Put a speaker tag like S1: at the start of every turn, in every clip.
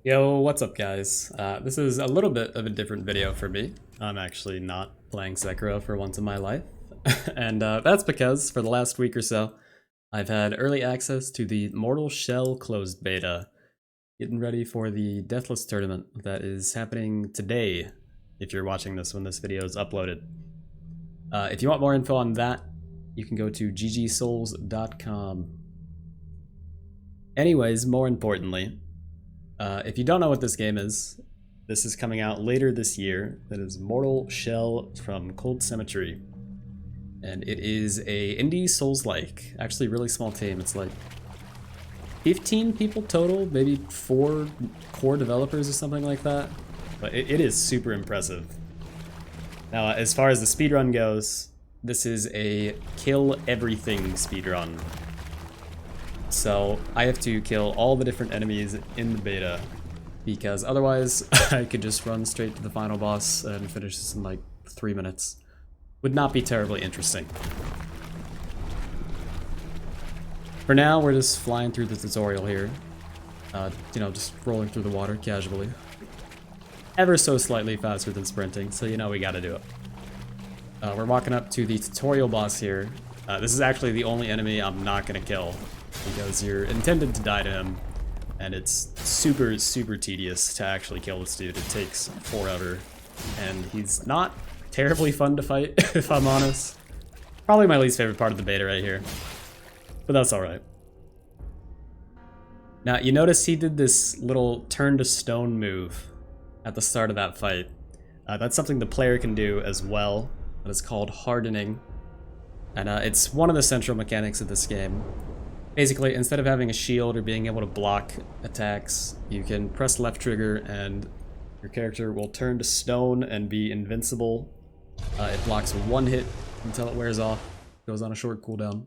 S1: Yo, what's up guys? This is a little bit of a different video for me. I'm actually not playing Sekiro for once in my life. and that's because for the last week or so, I've had early access to the Mortal Shell closed beta, getting ready for the Deathless tournament that is happening today, if you're watching this when this video is uploaded. If you want more info on that, you can go to ggsouls.com. Anyways, more importantly, if you don't know what this game is, this is coming out later this year. That is Mortal Shell from Cold Cemetery. And it is a indie Souls-like, actually really small team. It's like 15 people total, maybe 4 core developers or something like that. But it is super impressive. Now, as far as the speedrun goes, this is a kill everything speedrun. So I have to kill all the different enemies in the beta, because otherwise I could just run straight to the final boss and finish this in like 3 minutes. Would not be terribly interesting. For now, we're just flying through the tutorial here. Just rolling through the water casually. Ever so slightly faster than sprinting, so you know we gotta do it. We're walking up to the tutorial boss here. This is actually the only enemy I'm not gonna kill, because you're intended to die to him, and it's super, super tedious to actually kill this dude. It takes forever, and he's not terribly fun to fight, if I'm honest. Probably my least favorite part of the beta right here, but that's alright. Now, you notice he did this little turn to stone move at the start of that fight. That's something the player can do as well, but it's called hardening, and it's one of the central mechanics of this game. Basically, instead of having a shield or being able to block attacks, you can press left trigger and your character will turn to stone and be invincible. It blocks one hit until it wears off, goes on a short cooldown.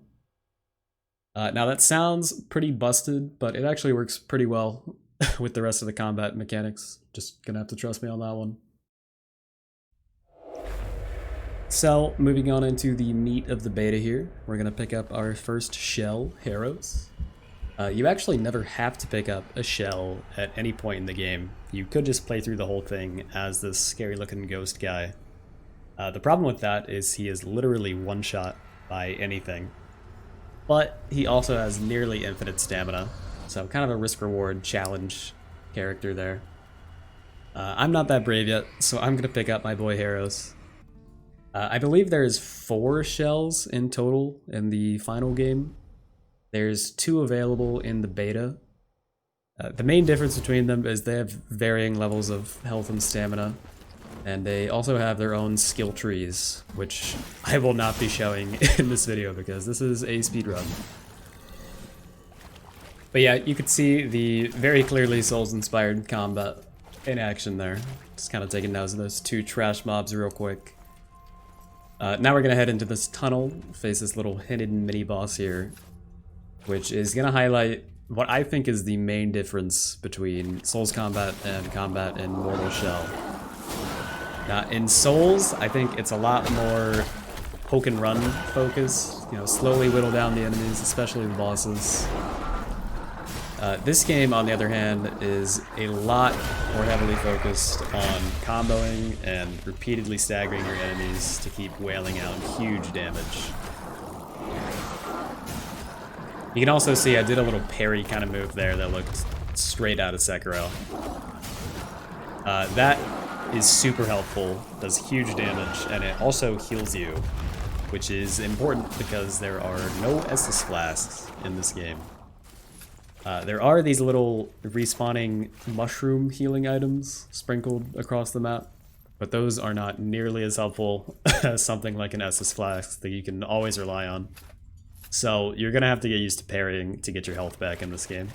S1: Now that sounds pretty busted, but it actually works pretty well with the rest of the combat mechanics. Just gonna have to trust me on that one. So, moving on into the meat of the beta here, we're going to pick up our first shell, Heros. You actually never have to pick up a shell at any point in the game. You could just play through the whole thing as this scary looking ghost guy. The problem with that is he is literally one shot by anything. But he also has nearly infinite stamina, so kind of a risk-reward challenge character there. I'm not that brave yet, so I'm going to pick up my boy Heros. I believe there's 4 shells in total in the final game. There's 2 available in the beta. The main difference between them is they have varying levels of health and stamina, and they also have their own skill trees, which I will not be showing in this video because this is a speedrun. But yeah, you could see the very clearly Souls-inspired combat in action there. Just kind of taking down those 2 trash mobs real quick. Now we're going to head into this tunnel, face this little hidden mini-boss here, which is going to highlight what I think is the main difference between Souls combat and combat in Mortal Shell. Now, in Souls, I think it's a lot more poke and run focused, slowly whittle down the enemies, especially the bosses. This game, on the other hand, is a lot more heavily focused on comboing and repeatedly staggering your enemies to keep wailing out huge damage. You can also see I did a little parry kind of move there that looked straight out of Sekiro. That is super helpful, does huge damage, and it also heals you, which is important because there are no Estus flasks in this game. There are these little respawning mushroom healing items sprinkled across the map, but those are not nearly as helpful as something like an Estus flask that you can always rely on. So you're gonna have to get used to parrying to get your health back in this game.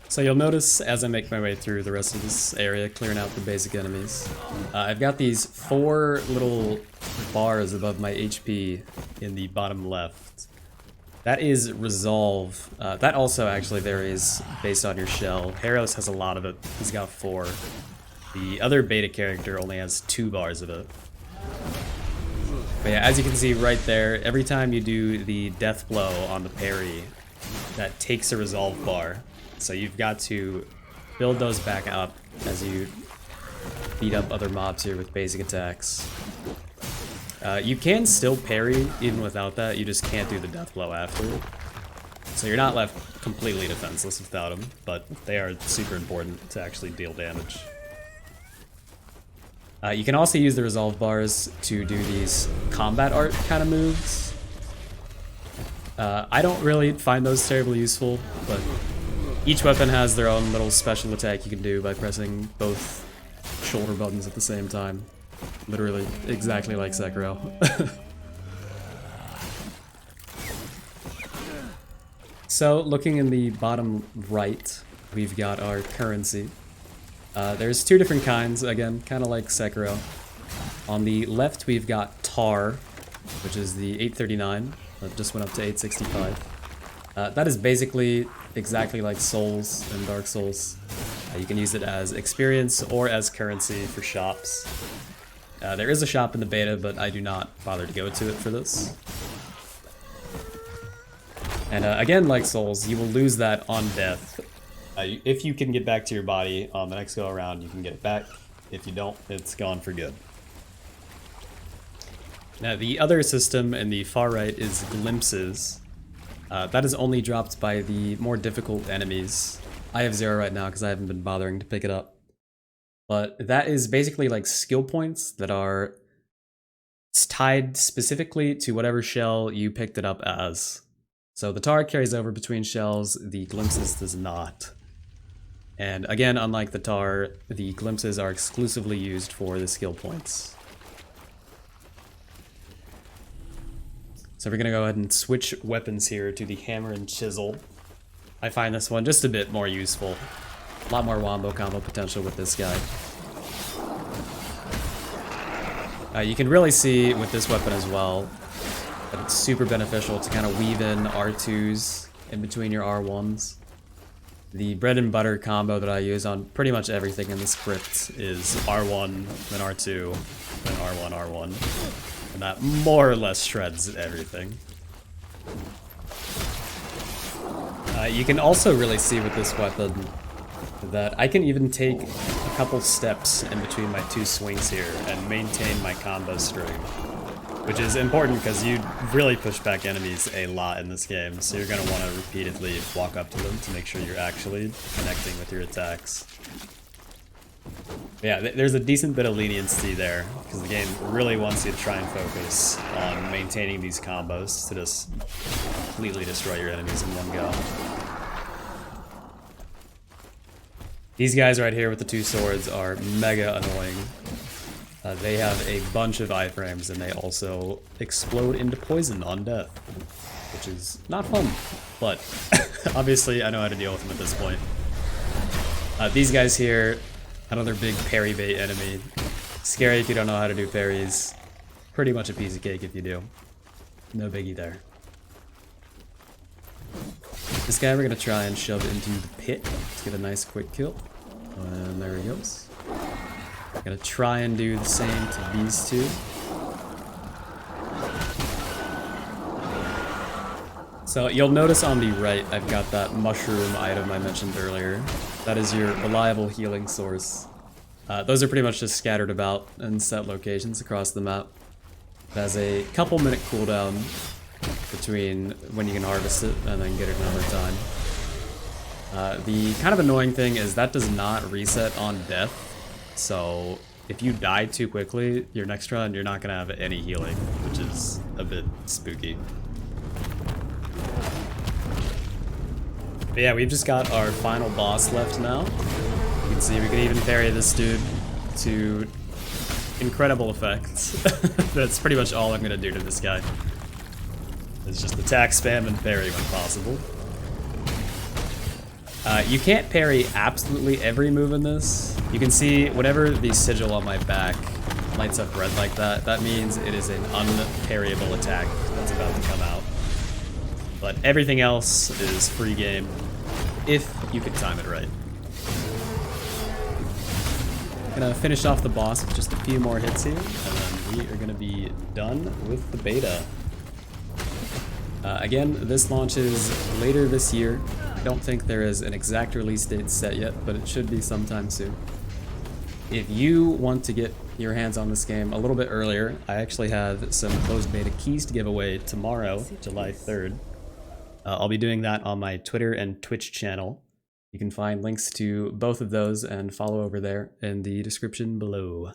S1: So you'll notice as I make my way through the rest of this area, clearing out the basic enemies, I've got these 4 little bars above my HP in the bottom left. That is resolve. That also actually varies based on your shell. Heros has a lot of it. He's got 4. The other beta character only has 2 bars of it. But yeah, as you can see right there, every time you do the death blow on the parry, that takes a resolve bar. So you've got to build those back up as you beat up other mobs here with basic attacks. You can still parry even without that, you just can't do the death blow after. So you're not left completely defenseless without them, but they are super important to actually deal damage. You can also use the resolve bars to do these combat art kind of moves. I don't really find those terribly useful, but each weapon has their own little special attack you can do by pressing both shoulder buttons at the same time. Literally exactly like Sekiro. So looking in the bottom right, we've got our currency. There's two different kinds, again, kind of like Sekiro. On the left, we've got tar, which is the 839. That just went up to 865. That is basically exactly like Souls and Dark Souls. You can use it as experience or as currency for shops. There is a shop in the beta, but I do not bother to go to it for this. And again, like Souls, you will lose that on death. If you can get back to your body on the next go around, you can get it back. If you don't, it's gone for good. Now, the other system in the far right is glimpses. That is only dropped by the more difficult enemies. I have 0 right now because I haven't been bothering to pick it up. But that is basically like skill points that are tied specifically to whatever shell you picked it up as. So the tar carries over between shells, the glimpses does not. And again, unlike the tar, the glimpses are exclusively used for the skill points. So we're gonna go ahead and switch weapons here to the hammer and chisel. I find this one just a bit more useful. A lot more wombo combo potential with this guy. You can really see with this weapon as well that it's super beneficial to kind of weave in R2s in between your R1s. The bread and butter combo that I use on pretty much everything in the script is R1, then R2, then R1, R1. And that more or less shreds everything. You can also really see with this weapon that I can even take a couple steps in between my two swings here and maintain my combo string. Which is important because you really push back enemies a lot in this game, so you're going to want to repeatedly walk up to them to make sure you're actually connecting with your attacks. Yeah, there's a decent bit of leniency there, because the game really wants you to try and focus on maintaining these combos to just completely destroy your enemies in one go. These guys right here with the two swords are mega annoying. They have a bunch of iframes and they also explode into poison on death, which is not fun, but obviously I know how to deal with them at this point. These guys here, another big parry bait enemy. Scary if you don't know how to do parries. Pretty much a piece of cake if you do. No biggie there. This guy we're gonna try and shove into the pit. Let's get a nice quick kill. And there he goes. Gonna try and do the same to these two. So you'll notice on the right, I've got that mushroom item I mentioned earlier. That is your reliable healing source. Those are pretty much just scattered about in set locations across the map. It has a couple minute cooldown between when you can harvest it and then get it another time. The kind of annoying thing is that does not reset on death. So if you die too quickly, your next run, you're not going to have any healing, which is a bit spooky. But yeah, we've just got our final boss left now. You can see we can even parry this dude to incredible effects. That's pretty much all I'm going to do to this guy. It's just attack, spam, and parry when possible. You can't parry absolutely every move in this. You can see whenever the sigil on my back lights up red like that, that means it is an unparryable attack that's about to come out. But everything else is free game, if you can time it right. Gonna finish off the boss with just a few more hits here, and then we are gonna be done with the beta. Again, this launches later this year. don't think there is an exact release date set yet, but it should be sometime soon. If you want to get your hands on this game a little bit earlier, I actually have some closed beta keys to give away tomorrow, July 3rd. I'll be doing that on my Twitter and Twitch channel. You can find links to both of those and follow over there in the description below.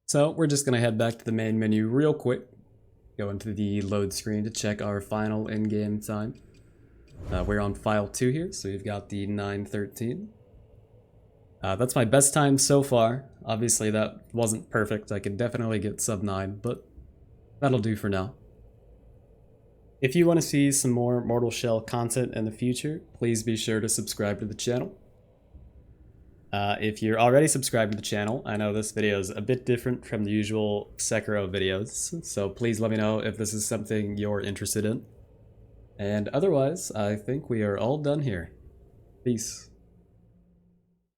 S1: So we're just going to head back to the main menu real quick. Go into the load screen to check our final in-game time. We're on file 2 here, so we've got the 9:13. That's my best time so far. Obviously that wasn't perfect. I could definitely get sub 9, but that'll do for now. If you want to see some more Mortal Shell content in the future, please be sure to subscribe to the channel. If you're already subscribed to the channel, I know this video is a bit different from the usual Sekiro videos, so please let me know if this is something you're interested in. And otherwise, I think we are all done here. Peace.